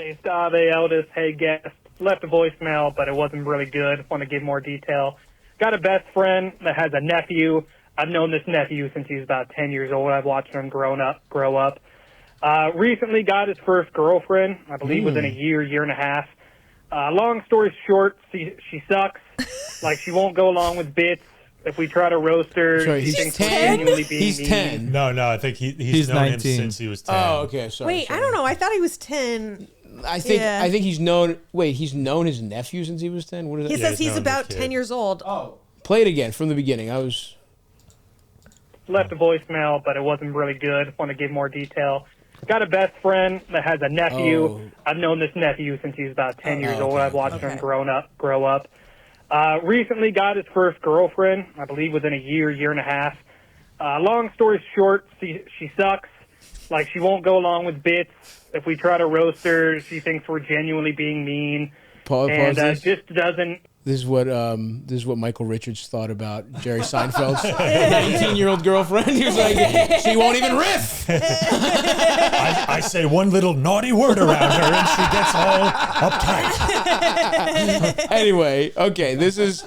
Hey, Stav, hey, Eldest, hey, guest. Left a voicemail, but it wasn't really good. Want to give more detail. Got a best friend that has a nephew. I've known this nephew since he was about 10 years old. I've watched him grow up. Recently got his first girlfriend, I believe within a year and a half. Long story short, she sucks. Like, she won't go along with bits. If we try to roast her, Sorry, she he's thinks we're 10? genuinely being He's mean. 10. No, I think he's known 19. him since he was 10. Oh, okay, sorry. Wait, sorry. I don't know. I thought he was 10. I think Yeah. he's known. Wait, he's known his nephew since he was 10. What is He that? says he's known about the kid. 10 years old. Oh. Play it again from the beginning. I was. Left a voicemail, but it wasn't really good. Want to give more detail. Got a best friend that has a nephew. Oh. I've known this nephew since he was about 10 years okay, old. I've watched okay. him grow up. Recently got his first girlfriend, I believe within a year and a half. Long story short, she sucks. Like, she won't go along with bits. If we try to roast her, she thinks we're genuinely being mean. Pause And this. just doesn't... This is what Michael Richards thought about Jerry Seinfeld's 19-year-old girlfriend. He was like, she won't even riff. I say one little naughty word around her and she gets all uptight. Anyway, okay, this is.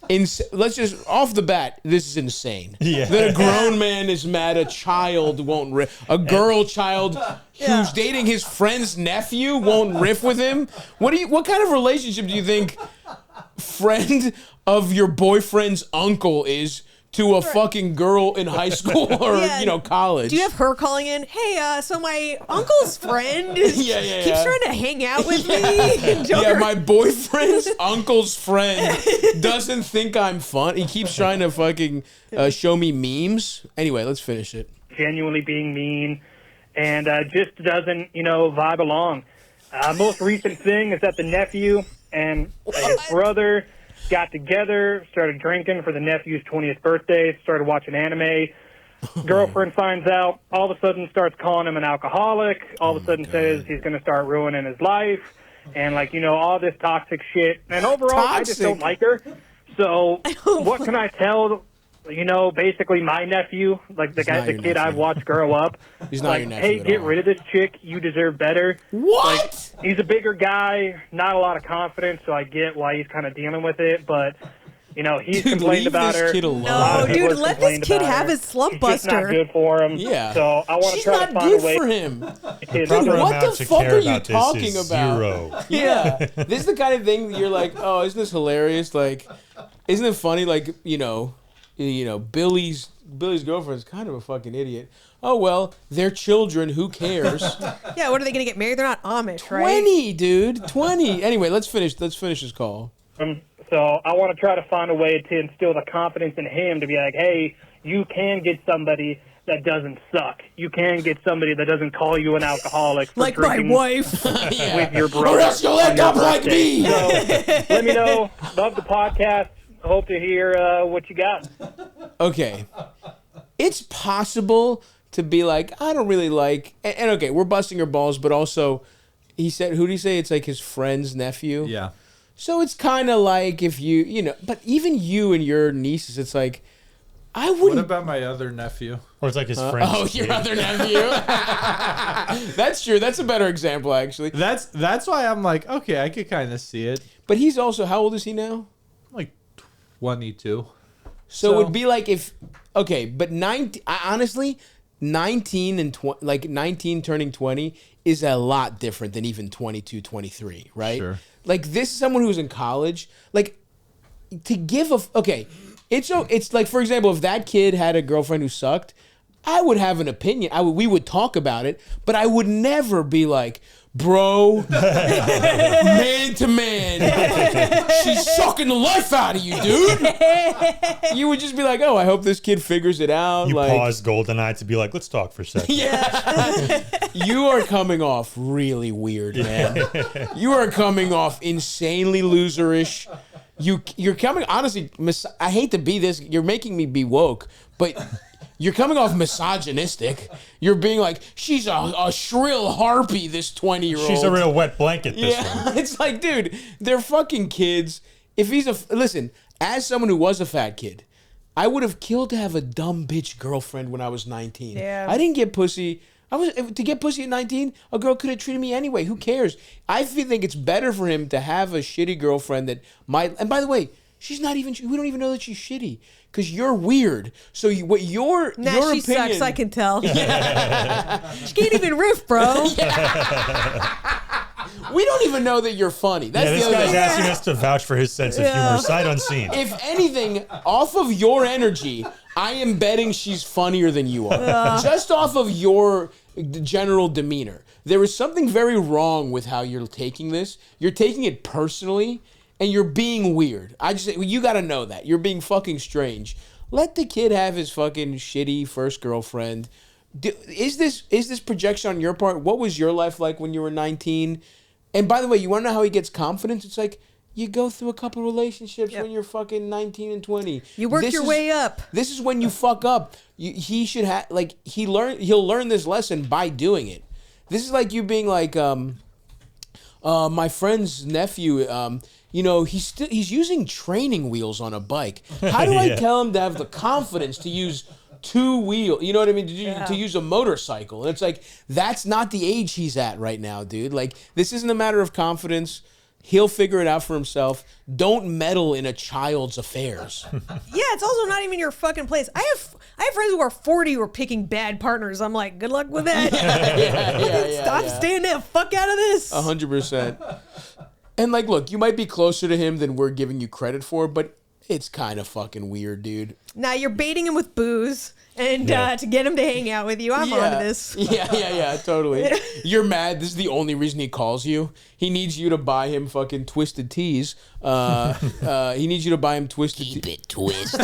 Let's just off the bat. This is insane. Yeah. That a grown man is mad a child won't riff. A girl child who's dating his friend's nephew won't riff with him. What kind of relationship do you think friend of your boyfriend's uncle is to a fucking girl in high school or college? Do you have her calling in? Hey, so my uncle's friend keeps trying to hang out with me. Yeah, my boyfriend's uncle's friend doesn't think I'm fun. He keeps trying to fucking show me memes. Anyway, let's finish it. Genuinely being mean, and just doesn't, vibe along. Most recent thing is that the nephew and his brother got together, started drinking for the nephew's 20th birthday, started watching anime. Girlfriend finds out, all of a sudden starts calling him an alcoholic, all of a sudden says he's going to start ruining his life, and all this toxic shit. And overall, I just don't like her. So what can I tell, basically my nephew, like the kid I've watched grow up? He's not your nephew hey, at get all. rid of this chick. You deserve better. What? He's a bigger guy, not a lot of confidence, so I get why he's kind of dealing with it, but... he's complained leave about this her. kid alone. A lot of No, people dude, have let this complained kid about have her. his slump She's just buster. not good for him. Yeah. So I want to She's try not to find good a way. for him. Dude, Proper what amount the to fuck care are you about this talking is about? Zero. Yeah. This is the kind of thing that you're like, oh, isn't this hilarious? Like, isn't it funny? Like, Billy's girlfriend's kind of a fucking idiot. Oh, well, they're children. Who cares? Yeah, what are they going to get married? They're not Amish, right? 20, dude. 20. Anyway, let's finish this call. So I want to try to find a way to instill the confidence in him to be like, hey, you can get somebody that doesn't suck. You can get somebody that doesn't call you an alcoholic for Like my drinking wife. with your brother. Or else you'll end up like me. So let me know. Love the podcast. Hope to hear what you got. Okay. It's possible to be like, I don't really like, and okay, we're busting your balls, but also, he said, who did he say? It's like his friend's nephew? Yeah. So it's kind of like if but even you and your nieces, it's like, I What wouldn't. about my other nephew? Or it's like his friend's Oh, kid. your other nephew? That's true. That's a better example, actually. That's why I'm like, okay, I could kind of see it. But he's also, how old is he now? Like 22. So it would be like if, okay, but 19, honestly, 19 and 20, like 19 turning 20 is a lot different than even 22, 23, right? Sure. Like this is someone who's in college, like to give it's like, for example, if that kid had a girlfriend who sucked, I would have an opinion. We would talk about it, but I would never be like, bro, man to man, she's sucking the life out of you, dude. You would just be like, oh, I hope this kid figures it out. You like, pause Goldeneye to be like, let's talk for a second. yeah. You are coming off really weird, man. You are coming off insanely loserish. You're coming, honestly, I hate to be this, you're making me be woke, but you're coming off misogynistic. You're being like, she's a shrill harpy, this 20-year-old. She's a real wet blanket, this Yeah, one. it's like, dude, they're fucking kids. If he's listen, as someone who was a fat kid, I would have killed to have a dumb bitch girlfriend when I was 19. Yeah. I didn't get pussy To get pussy at 19, a girl could have treated me anyway. Who cares? Think it's better for him to have a shitty girlfriend that might. And by the way, she's not even. We don't even know that she's shitty because you're weird. So your She opinion, sucks. I can tell. She can't even riff, bro. We don't even know that you're funny. That's this the other guy's thing. asking us to vouch for his sense of humor, sight unseen. If anything, off of your energy, I am betting she's funnier than you are. Just off of your general demeanor. There is something very wrong with how you're taking this. You're taking it personally, and you're being weird. You got to know that. You're being fucking strange. Let the kid have his fucking shitty first girlfriend. Is this projection on your part? What was your life like when you were 19? And by the way, you want to know how he gets confidence? It's like you go through a couple relationships when you're fucking 19 and 20. You work your way up. This is when you fuck up. He should have he'll learn this lesson by doing it. This is like you being like my friend's nephew. He's using training wheels on a bike. How do I tell him to have the confidence to use two wheel? You know what I mean? To use a motorcycle. And it's like that's not the age he's at right now, dude. Like this isn't a matter of confidence. He'll figure it out for himself. Don't meddle in a child's affairs. Yeah, it's also not even your fucking place. I have friends who are 40 who are picking bad partners. I'm like, good luck with that. Stop staying the fuck out of this. 100%. And like, look, you might be closer to him than we're giving you credit for, but it's kind of fucking weird, dude. Now you're baiting him with booze and to get him to hang out with you. I'm onto this. Yeah, totally. You're mad. This is the only reason he calls you. He needs you to buy him fucking Twisted Teas. He needs you to buy him Twisted Teas. Keep it twisted.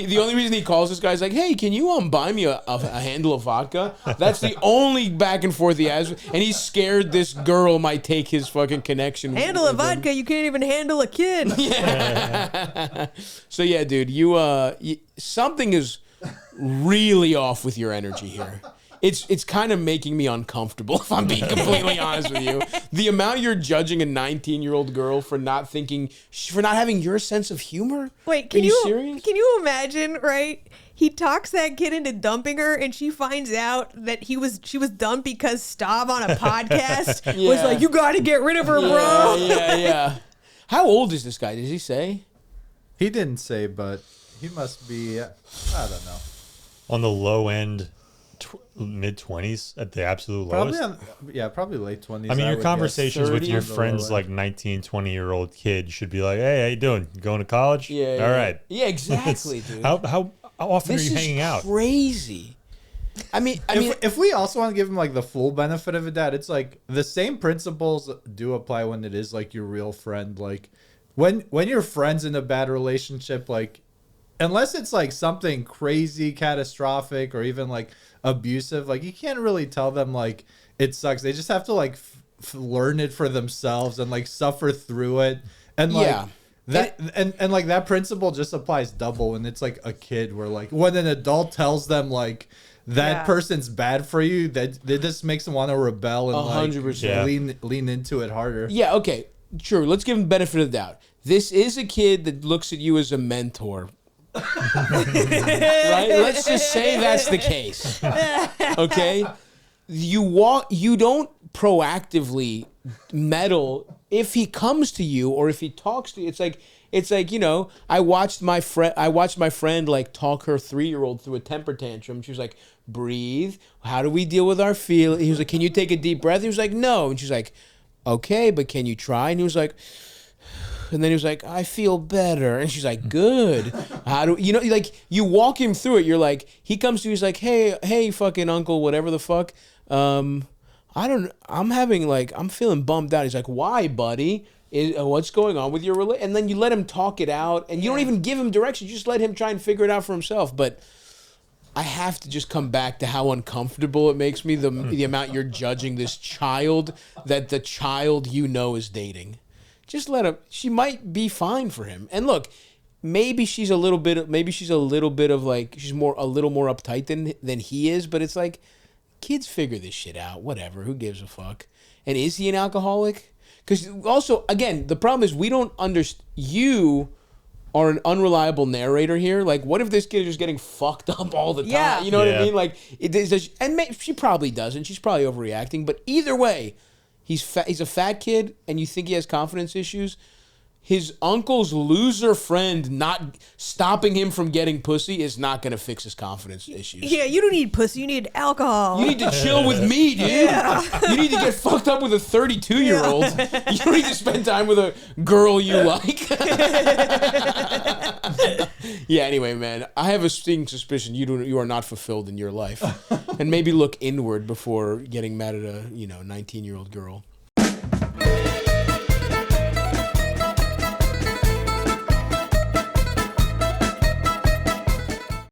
The only reason he calls this guy is like, hey, can you buy me a handle of vodka? That's the only back and forth he has. And he's scared this girl might take his fucking connection. Handle of vodka? You can't even handle a kid. Yeah. So yeah, dude, something is really off with your energy here. It's kind of making me uncomfortable, if I'm being completely honest with you. The amount you're judging a 19-year-old girl for not having your sense of humor. Wait, Are you serious? Can you imagine, right? He talks that kid into dumping her, and she finds out that she was dumped because Stav on a podcast was like, you got to get rid of her, bro. Yeah. How old is this guy? Did he say? He didn't say, but he must be, I don't know. On the low end, mid-20s at the absolute lowest? Probably late 20s. I mean, your conversations with your 30 friends, like 19, 20-year-old kid should be like, hey, how you doing? You going to college? Yeah. All right. Yeah, exactly, dude. How often are you hanging out? Crazy. I mean, if we also want to give him like the full benefit of a doubt, it's like the same principles do apply when it is like your real friend. Like when your friend's in a bad relationship, like unless it's like something crazy, catastrophic, or even like abusive, like you can't really tell them like it sucks. They just have to like learn it for themselves and like suffer through it. And like that and like that principle just applies double when it's like a kid, where like when an adult tells them like that person's bad for you, that just makes them want to rebel and 100%. Like lean into it harder. Yeah, okay. True. Let's give him benefit of the doubt. This is a kid that looks at you as a mentor. Right? Let's just say that's the case. Okay? You don't proactively meddle if he comes to you or if he talks to you. It's like, you know, I watched my friend like talk her 3-year-old through a temper tantrum. She was like, breathe. How do we deal with our feelings? He was like, can you take a deep breath? He was like, no. And she's like, okay, but can you try? And he was like, and then he was like, I feel better. And she's like, good. How do you know, like you walk him through it. You're like, he comes to you, he's like, hey, fucking uncle, whatever the fuck. I'm feeling bummed out. He's like, why, buddy? What's going on with your relationship? And then you let him talk it out, and you don't even give him direction. You just let him try and figure it out for himself. But I have to just come back to how uncomfortable it makes me, the amount you're judging this child that the child you know is dating. Just let him. She might be fine for him. And look, maybe she's a little bit of like, she's a little more uptight than he is. But it's like, kids figure this shit out. Whatever. Who gives a fuck? And is he an alcoholic? Because also, again, the problem is we don't understand. You are an unreliable narrator here. Like, what if this kid is just getting fucked up all the time? Yeah. You know what I Yeah. mean? Like, she probably doesn't. She's probably overreacting. But either way, he's a fat kid, and you think he has confidence issues. His uncle's loser friend not stopping him from getting pussy is not going to fix his confidence issues. Yeah, you don't need pussy. You need alcohol. You need to chill with me, dude. You need to get fucked up with a 32-year-old. You don't need to spend time with a girl you like. Yeah, anyway, man, I have a stinging suspicion you are not fulfilled in your life. And maybe look inward before getting mad at a 19-year-old girl.